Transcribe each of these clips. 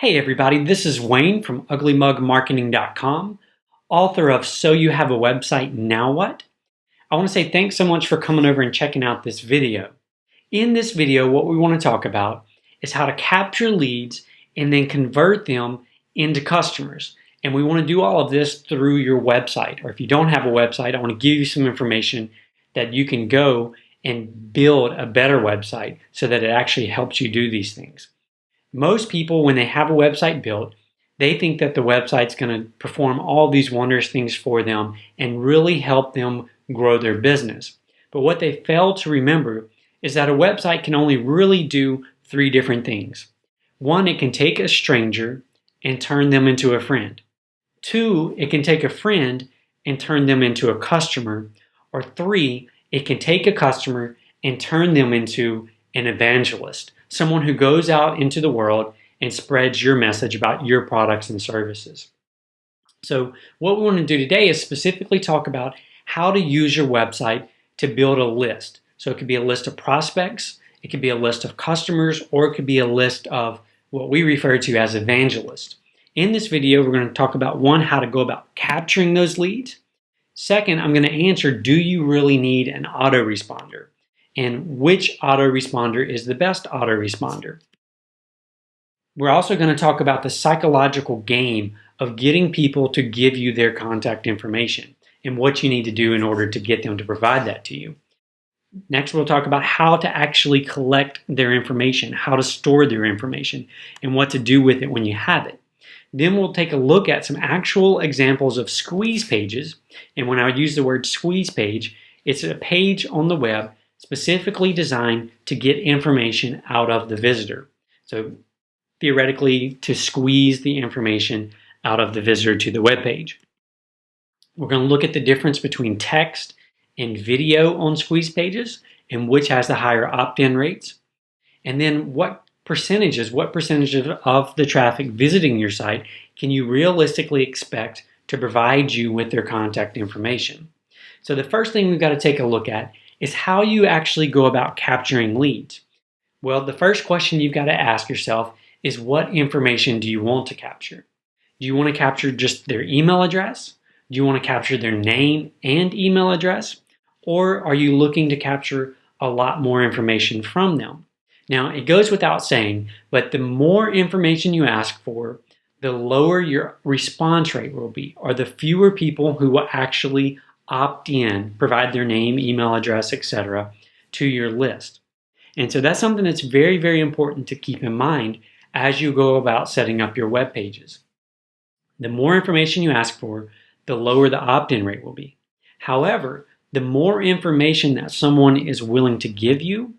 Hey everybody, this is Wayne from uglymugmarketing.com, author of So You Have a Website, Now What? I want to say thanks so much for coming over and checking out this video. In this video, what we want to talk about is how to capture leads and then convert them into customers. And we want to do all of this through your website. Or if you don't have a website, I want to give you some information that you can go and build a better website so that it actually helps you do these things. Most people, when they have a website built, they think that the website's going to perform all these wondrous things for them and really help them grow their business. But what they fail to remember is that a website can only really do three different things. One, it can take a stranger and turn them into a friend. Two, it can take a friend and turn them into a customer. Or three, it can take a customer and turn them into an evangelist, someone who goes out into the world and spreads your message about your products and services. So what we want to do today is specifically talk about how to use your website to build a list. So it could be a list of prospects, it could be a list of customers, or it could be a list of what we refer to as evangelists. In this video, we're going to talk about one, how to go about capturing those leads. Second, I'm going to answer, do you really need an autoresponder? And which autoresponder is the best autoresponder? We're also going to talk about the psychological game of getting people to give you their contact information and what you need to do in order to get them to provide that to you. Next, we'll talk about how to actually collect their information, how to store their information, and what to do with it when you have it. Then we'll take a look at some actual examples of squeeze pages. And when I use the word squeeze page, it's a page on the web specifically designed to get information out of the visitor. So theoretically, to squeeze the information out of the visitor to the web page. We're going to look at the difference between text and video on squeeze pages and which has the higher opt-in rates. And then what percentage of the traffic visiting your site can you realistically expect to provide you with their contact information. So the first thing we've got to take a look at is how you actually go about capturing leads. Well, the first question you've got to ask yourself is, what information do you want to capture? Do you want to capture just their email address? Do you want to capture their name and email address? Or are you looking to capture a lot more information from them? Now, it goes without saying, but the more information you ask for, the lower your response rate will be, or the fewer people who will actually opt in, provide their name, email address, etc. to your list. And so that's something that's very, very important to keep in mind as you go about setting up your web pages. The more information you ask for, the lower the opt-in rate will be. However, the more information that someone is willing to give you,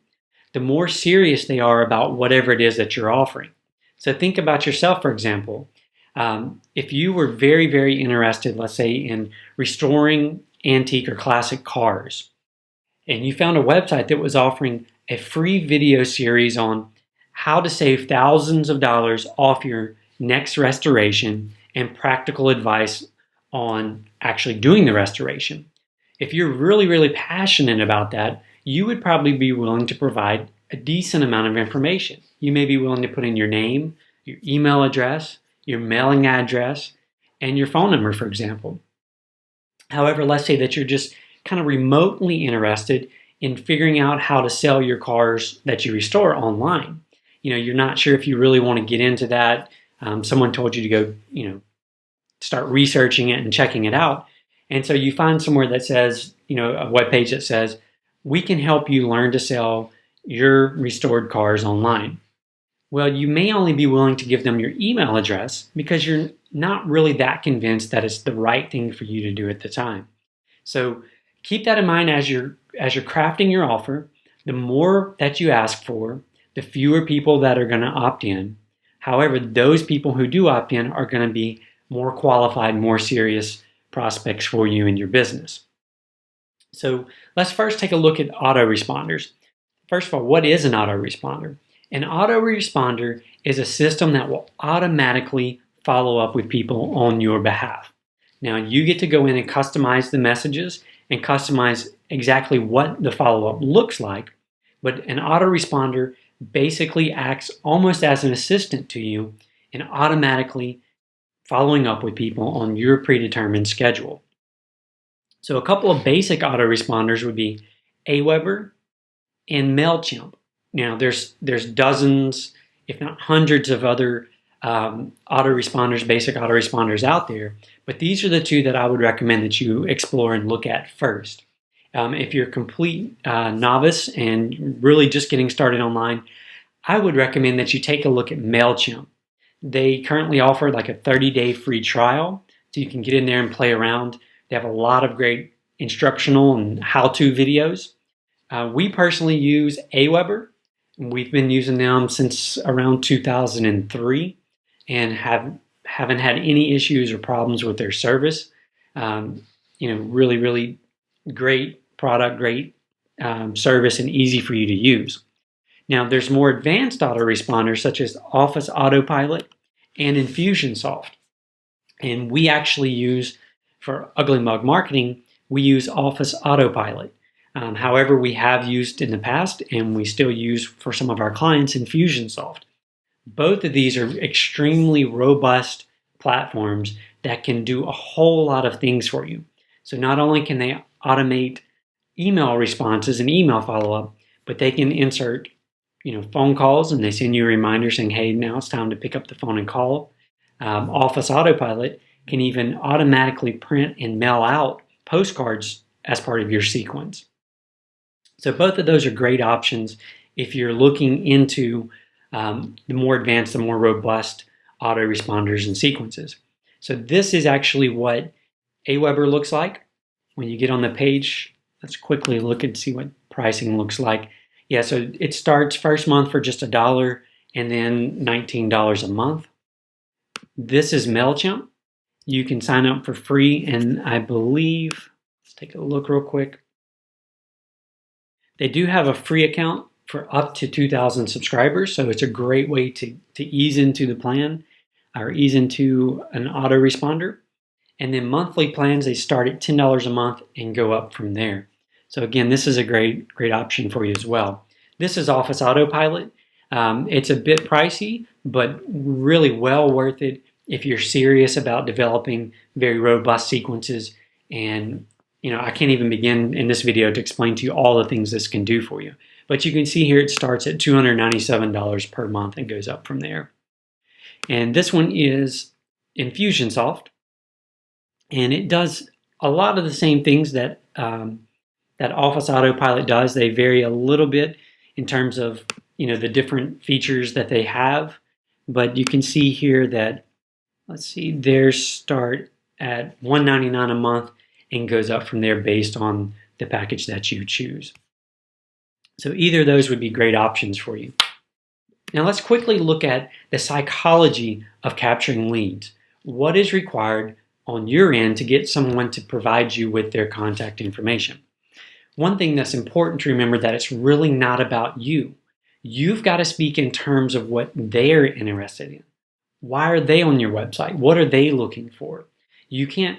the more serious they are about whatever it is that you're offering. So think about yourself, for example. If you were very, very interested, let's say, in restoring antique or classic cars, and you found a website that was offering a free video series on how to save thousands of dollars off your next restoration and practical advice on actually doing the restoration. If you're really, really passionate about that, you would probably be willing to provide a decent amount of information. You may be willing to put in your name, your email address, your mailing address, and your phone number, for example. However, let's say that you're just kind of remotely interested in figuring out how to sell your cars that you restore online. You're not sure if you really want to get into that. Someone told you to go, start researching it and checking it out. And so you find somewhere that says, a web page that says, we can help you learn to sell your restored cars online. Well, you may only be willing to give them your email address because you're not really that convinced that it's the right thing for you to do at the time. So keep that in mind as you're crafting your offer. The more that you ask for, the fewer people that are going to opt in. However, those people who do opt in are going to be more qualified, more serious prospects for you and your business. So let's first take a look at autoresponders. First of all, what is an autoresponder? An autoresponder is a system that will automatically follow up with people on your behalf. Now, you get to go in and customize the messages and customize exactly what the follow-up looks like, but an autoresponder basically acts almost as an assistant to you and automatically following up with people on your predetermined schedule. So a couple of basic autoresponders would be Aweber and MailChimp. Now there's dozens, if not hundreds of other autoresponders, basic autoresponders out there, but these are the two that I would recommend that you explore and look at first. If you're a complete novice and really just getting started online, I would recommend that you take a look at MailChimp. They currently offer like a 30-day free trial, so you can get in there and play around. They have a lot of great instructional and how-to videos. We personally use Aweber. We've been using them since around 2003 and haven't had any issues or problems with their service. Really, really great product, great service, and easy for you to use. Now, there's more advanced autoresponders such as Office Autopilot and Infusionsoft. And we actually use, for Ugly Mug Marketing, we use Office Autopilot. However, we have used in the past, and we still use for some of our clients, Infusionsoft. Both of these are extremely robust platforms that can do a whole lot of things for you. So not only can they automate email responses and email follow-up, but they can insert phone calls, and they send you a reminder saying, hey, now it's time to pick up the phone and call. Office Autopilot can even automatically print and mail out postcards as part of your sequence. So both of those are great options if you're looking into the more advanced, the more robust autoresponders and sequences. So this is actually what Aweber looks like. When you get on the page, let's quickly look and see what pricing looks like. Yeah, so it starts first month for just $1 and then $19 a month. This is MailChimp. You can sign up for free, and I believe, let's take a look real quick. They do have a free account for up to 2,000 subscribers, so it's a great way to ease into the plan or ease into an autoresponder. And then monthly plans, they start at $10 a month and go up from there. So again, this is a great option for you as well. This is Office Autopilot. It's a bit pricey, but really well worth it if you're serious about developing very robust sequences. And I can't even begin in this video to explain to you all the things this can do for you. But you can see here it starts at $297 per month and goes up from there. And this one is Infusionsoft, and it does a lot of the same things that that Office Autopilot does. They vary a little bit in terms of the different features that they have, but you can see here that, let's see, theirs start at $199 a month and goes up from there based on the package that you choose. So either of those would be great options for you. Now let's quickly look at the psychology of capturing leads. What is required on your end to get someone to provide you with their contact information? One thing that's important to remember, that it's really not about you. You've got to speak in terms of what they're interested in. Why are they on your website? What are they looking for? You can't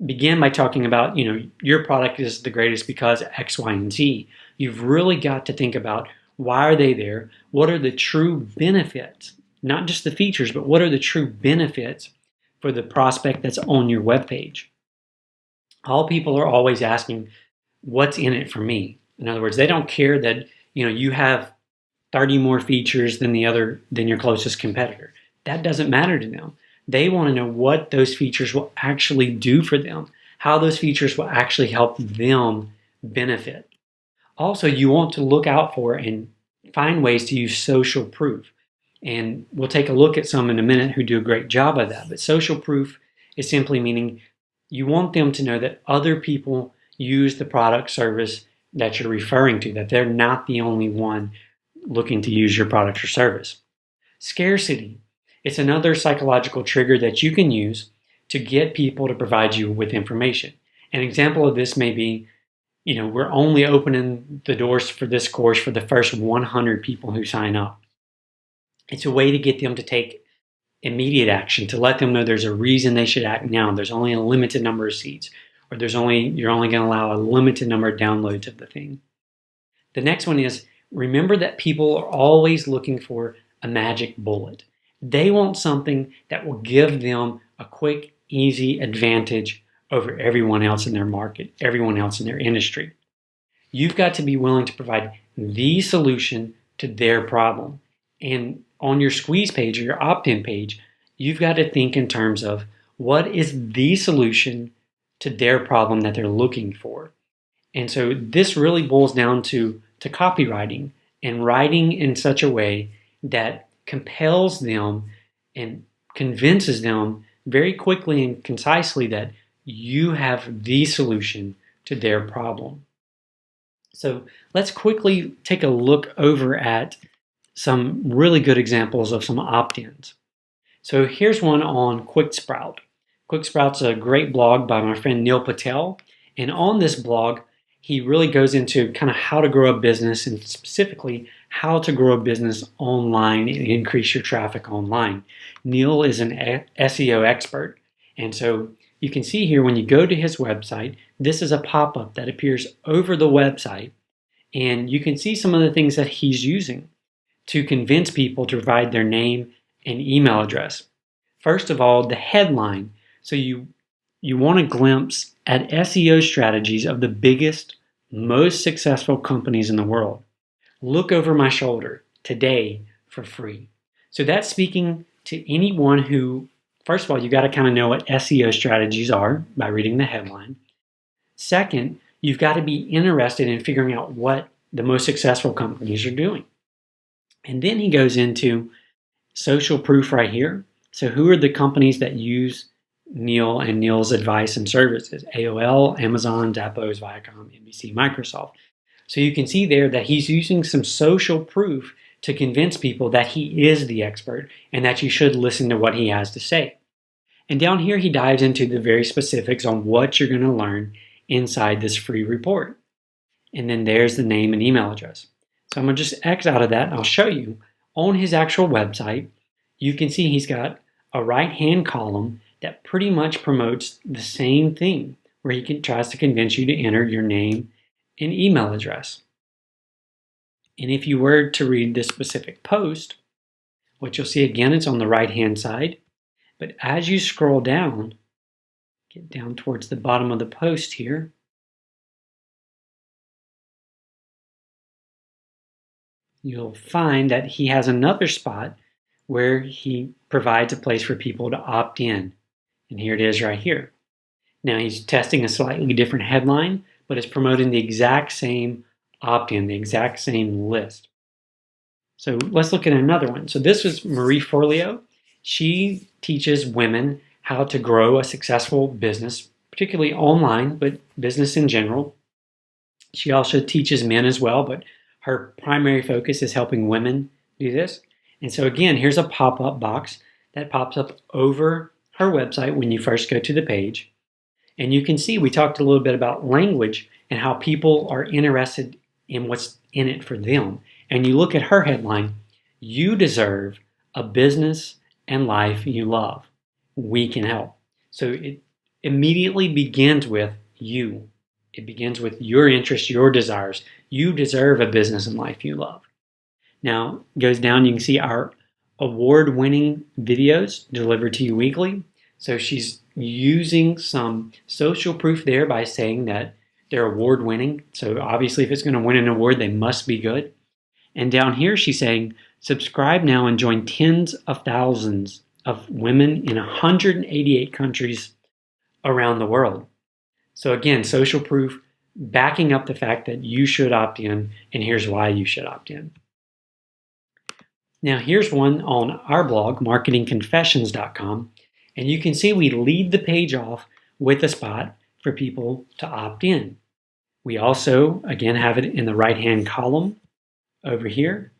begin by talking about, your product is the greatest because X, Y, and Z. You've really got to think about, why are they there? What are the true benefits? Not just the features, but what are the true benefits for the prospect that's on your webpage? All people are always asking, what's in it for me? In other words, they don't care that you have 30 more features than your closest competitor. That doesn't matter to them. They want to know what those features will actually do for them, how those features will actually help them benefit. Also, you want to look out for and find ways to use social proof. And we'll take a look at some in a minute who do a great job of that. But social proof is simply meaning you want them to know that other people use the product, service that you're referring to, that they're not the only one looking to use your product or service. Scarcity. It's another psychological trigger that you can use to get people to provide you with information. An example of this may be, we're only opening the doors for this course for the first 100 people who sign up. It's a way to get them to take immediate action, to let them know there's a reason they should act now. There's only a limited number of seats, or you're only going to allow a limited number of downloads of the thing. The next one is, remember that people are always looking for a magic bullet. They want something that will give them a quick, easy advantage over everyone else in their market, everyone else in their industry. You've got to be willing to provide the solution to their problem. And on your squeeze page or your opt-in page, you've got to think in terms of what is the solution to their problem that they're looking for. And so this really boils down to copywriting and writing in such a way that compels them and convinces them very quickly and concisely that you have the solution to their problem. So let's quickly take a look over at some really good examples of some opt-ins. So here's one on QuickSprout. QuickSprout's a great blog by my friend Neil Patel. And on this blog, he really goes into kind of how to grow a business and specifically how to grow a business online and increase your traffic online. Neil is an SEO expert. And so you can see here when you go to his website, this is a pop-up that appears over the website. And you can see some of the things that he's using to convince people to provide their name and email address. First of all, the headline. So you want a glimpse at SEO strategies of the biggest, most successful companies in the world. Look over my shoulder today for free. So that's speaking to anyone who, first of all, you got to kind of know what SEO strategies are by reading the headline. Second, you've got to be interested in figuring out what the most successful companies are doing. And then he goes into social proof right here. So who are the companies that use Neil and Neil's advice and services? AOL, Amazon, Zappos, Viacom, NBC, Microsoft. So you can see there that he's using some social proof to convince people that he is the expert and that you should listen to what he has to say. And down here he dives into the very specifics on what you're going to learn inside this free report. And then there's the name and email address. So I'm going to just X out of that and I'll show you. On his actual website, you can see he's got a right-hand column that pretty much promotes the same thing, where he tries to convince you to enter your name and email address. And if you were to read this specific post, what you'll see again, it's on the right-hand side. But as you scroll down, get down towards the bottom of the post here, you'll find that he has another spot where he provides a place for people to opt in. And here it is right here. Now he's testing a slightly different headline, but it's promoting the exact same opt-in, the exact same list. So let's look at another one. So this was Marie Forleo. She teaches women how to grow a successful business, particularly online, but business in general. She also teaches men as well, but her primary focus is helping women do this. And so again, here's a pop-up box that pops up over her website when you first go to the page. And you can see we talked a little bit about language and how people are interested in what's in it for them. And you look at her headline, "You deserve a business and life you love. We can help." So it immediately begins with you. It begins with your interests, your desires. You deserve a business and life you love. Now, it goes down, you can see our award-winning videos delivered to you weekly. So she's using some social proof there by saying that they're award-winning. So obviously if it's going to win an award, they must be good. And down here she's saying, subscribe now and join tens of thousands of women in 188 countries around the world. So again, social proof backing up the fact that you should opt in, and here's why you should opt in. Now here's one on our blog, marketingconfessions.com, and you can see we lead the page off with a spot for people to opt in. We also, again, have it in the right-hand column over here.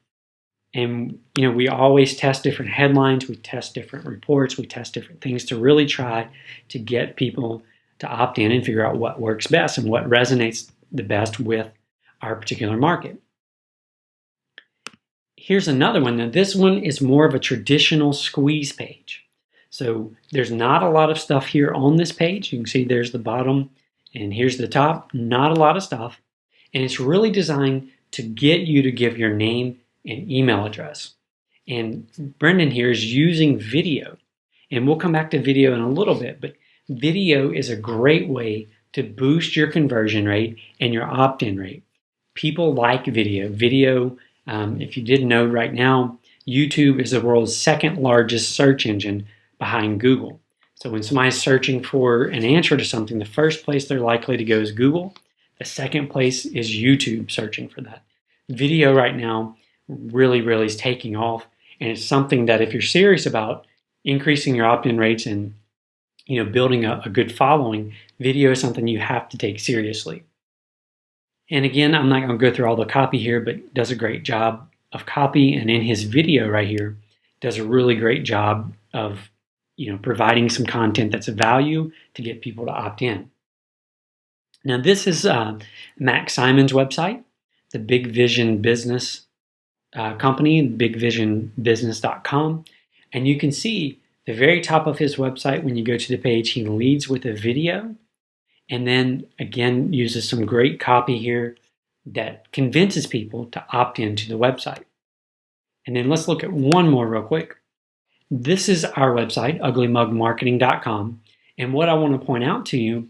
And we always test different headlines, we test different reports, we test different things to really try to get people to opt in and figure out what works best and what resonates the best with our particular market. Here's another one. Now this one is more of a traditional squeeze page. So there's not a lot of stuff here on this page. You can see there's the bottom and here's the top. Not a lot of stuff. And it's really designed to get you to give your name and email address. And Brendan here is using video. And we'll come back to video in a little bit, but video is a great way to boost your conversion rate and your opt-in rate. People like video. Video, if you didn't know right now, YouTube is the world's second largest search engine behind Google. So when somebody's searching for an answer to something, the first place they're likely to go is Google. The second place is YouTube searching for that. Video right now really is taking off, and it's something that if you're serious about increasing your opt-in rates and building a good following, video is something you have to take seriously. And again, I'm not going to go through all the copy here, but does a great job of copy, and in his video right here does a really great job of providing some content that's of value to get people to opt in. Now this is Max Simon's website, the Big Vision Business company, bigvisionbusiness.com, and you can see the very top of his website, when you go to the page, he leads with a video, and then again uses some great copy here that convinces people to opt into the website. And then let's look at one more real quick. This is our website, uglymugmarketing.com, and what I want to point out to you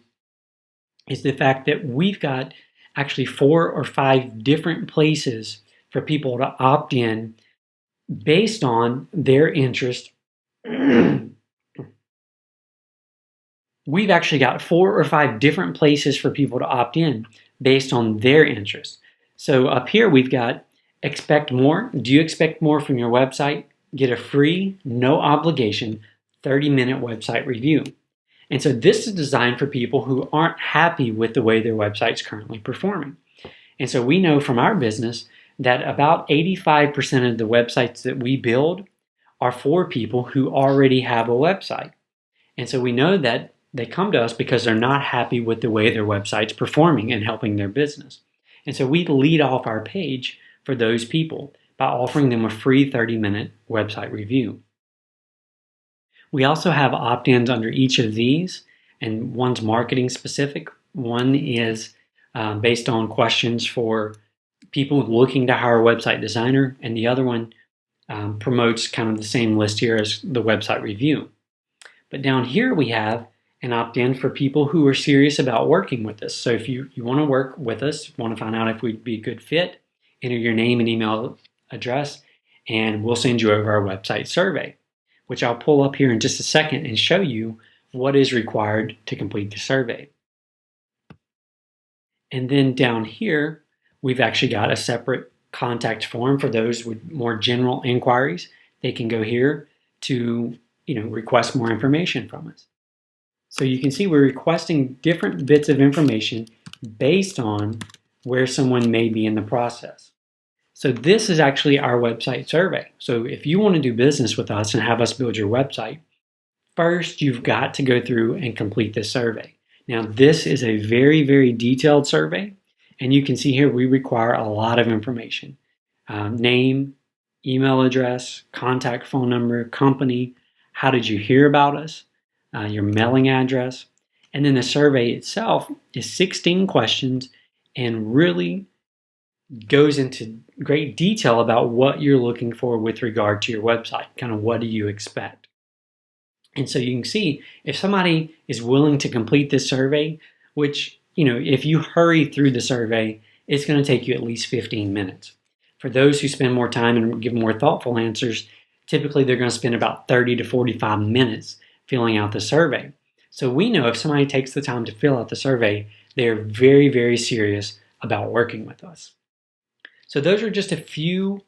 is the fact that we've got actually 4 or 5 different places for people to opt in based on their interest. We've actually got 4 or 5 different places for people to opt in based on their interest. So up here we've got expect more. Do you expect more from your website? Get a free, no obligation, 30-minute website review. And so this is designed for people who aren't happy with the way their website's currently performing. And so we know from our business that about 85% of the websites that we build are for people who already have a website. And so we know that they come to us because they're not happy with the way their website's performing and helping their business. And so we lead off our page for those people by offering them a free 30-minute website review. We also have opt-ins under each of these, and one's marketing specific. One is based on questions for people looking to hire a website designer, and the other one promotes kind of the same list here as the website review. But down here we have an opt-in for people who are serious about working with us. So if you want to work with us, want to find out if we'd be a good fit, enter your name and email address, and we'll send you over our website survey, which I'll pull up here in just a second and show you what is required to complete the survey. And then down here, we've actually got a separate contact form for those with more general inquiries. They can go here to request more information from us. So you can see we're requesting different bits of information based on where someone may be in the process. So this is actually our website survey. So if you want to do business with us and have us build your website, first you've got to go through and complete this survey. Now this is a very detailed survey, and you can see here we require a lot of information. Name, email address, contact phone number, company, how did you hear about us, your mailing address, and then the survey itself is 16 questions and really goes into great detail about what you're looking for with regard to your website, kind of what do you expect. And so you can see if somebody is willing to complete this survey, which, if you hurry through the survey, it's going to take you at least 15 minutes. For those who spend more time and give more thoughtful answers, typically they're going to spend about 30 to 45 minutes filling out the survey. So we know if somebody takes the time to fill out the survey, they're very serious about working with us. So those are just a few,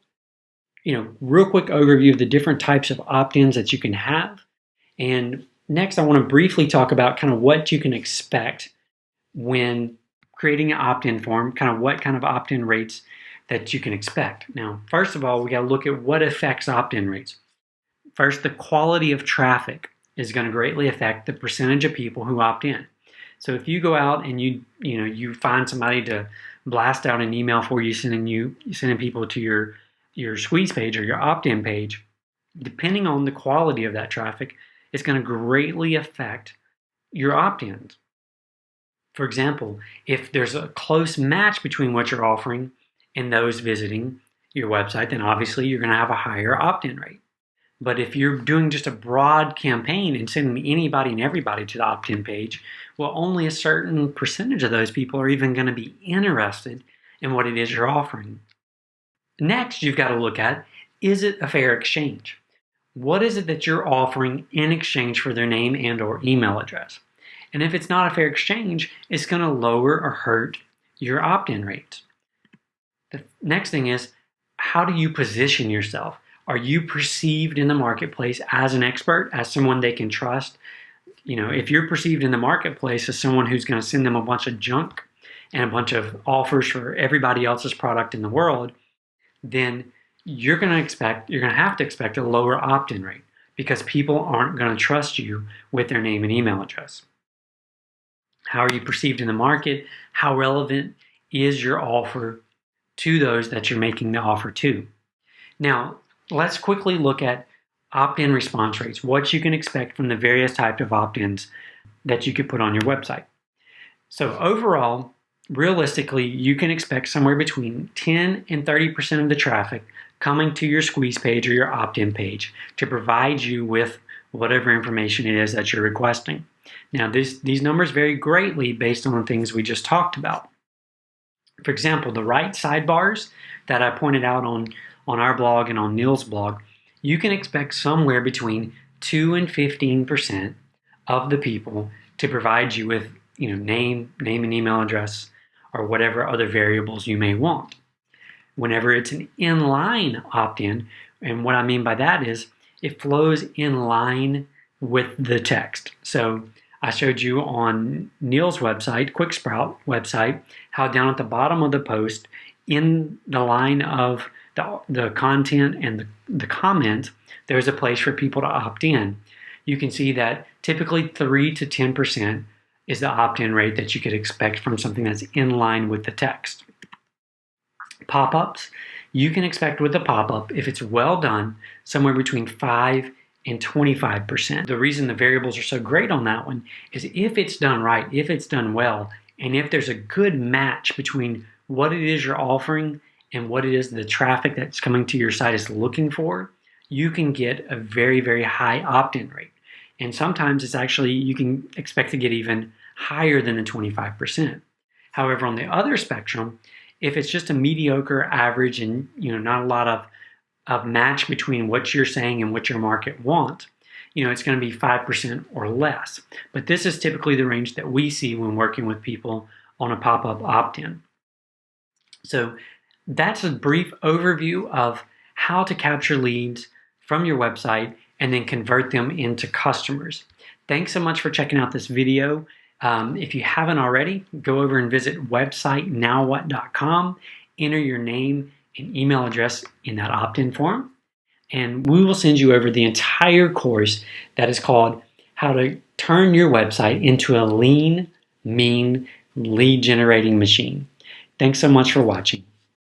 real quick overview of the different types of opt-ins that you can have. And next I want to briefly talk about kind of what you can expect when creating an opt-in form, kind of what kind of opt-in rates that you can expect. Now, first of all, we got to look at what affects opt-in rates. First, the quality of traffic is going to greatly affect the percentage of people who opt in. So if you go out and you find somebody to blast out an email for you, sending people to your squeeze page or your opt-in page, depending on the quality of that traffic, it's going to greatly affect your opt-ins. For example, if there's a close match between what you're offering and those visiting, your website, then obviously you're going to have a higher opt-in rate. But if you're doing just a broad campaign and sending anybody and everybody to the opt-in page, well, only a certain percentage of those people are even going to be interested in what it is you're offering. Next, you've got to look at, is it a fair exchange? What is it that you're offering in exchange for their name and or email address? And if it's not a fair exchange, it's going to lower or hurt your opt-in rates. The next thing is, how do you position yourself? Are you perceived in the marketplace as an expert, as someone they can trust? If you're perceived in the marketplace as someone who's going to send them a bunch of junk and a bunch of offers for everybody else's product in the world, then you're going to have to expect a lower opt-in rate because people aren't going to trust you with their name and email address. How are you perceived in the market? How relevant is your offer to those that you're making the offer to? Now, let's quickly look at opt-in response rates, what you can expect from the various types of opt-ins that you could put on your website. So overall, realistically, you can expect somewhere between 10 and 30% of the traffic coming to your squeeze page or your opt-in page to provide you with whatever information it is that you're requesting. Now, these numbers vary greatly based on the things we just talked about. For example, the right sidebars that I pointed out on our blog and on Neil's blog, you can expect somewhere between 2 and 15% of the people to provide you with name and email address or whatever other variables you may want. Whenever it's an inline opt-in, and what I mean by that is it flows in line with the text. So I showed you on Neil's website, QuickSprout website, how down at the bottom of the post in the line of the content and the comment, there's a place for people to opt in. You can see that typically 3 to 10% is the opt-in rate that you could expect from something that's in line with the text. Pop-ups, you can expect with a pop-up, if it's well done, somewhere between 5 and 25%. The reason the variables are so great on that one is if it's done right, if it's done well, and if there's a good match between what it is you're offering and what it is the traffic that's coming to your site is looking for, you can get a very, very high opt-in rate. And sometimes it's actually, you can expect to get even higher than the 25%. However, on the other spectrum, if it's just a mediocre average and not a lot of match between what you're saying and what your market wants, it's going to be 5% or less. But this is typically the range that we see when working with people on a pop-up opt-in. So that's a brief overview of how to capture leads from your website and then convert them into customers. Thanks so much for checking out this video. If you haven't already, go over and visit websitenowwhat.com, enter your name and email address in that opt-in form, and we will send you over the entire course that is called How to Turn Your Website into a Lean, Mean, Lead Generating Machine. Thanks so much for watching.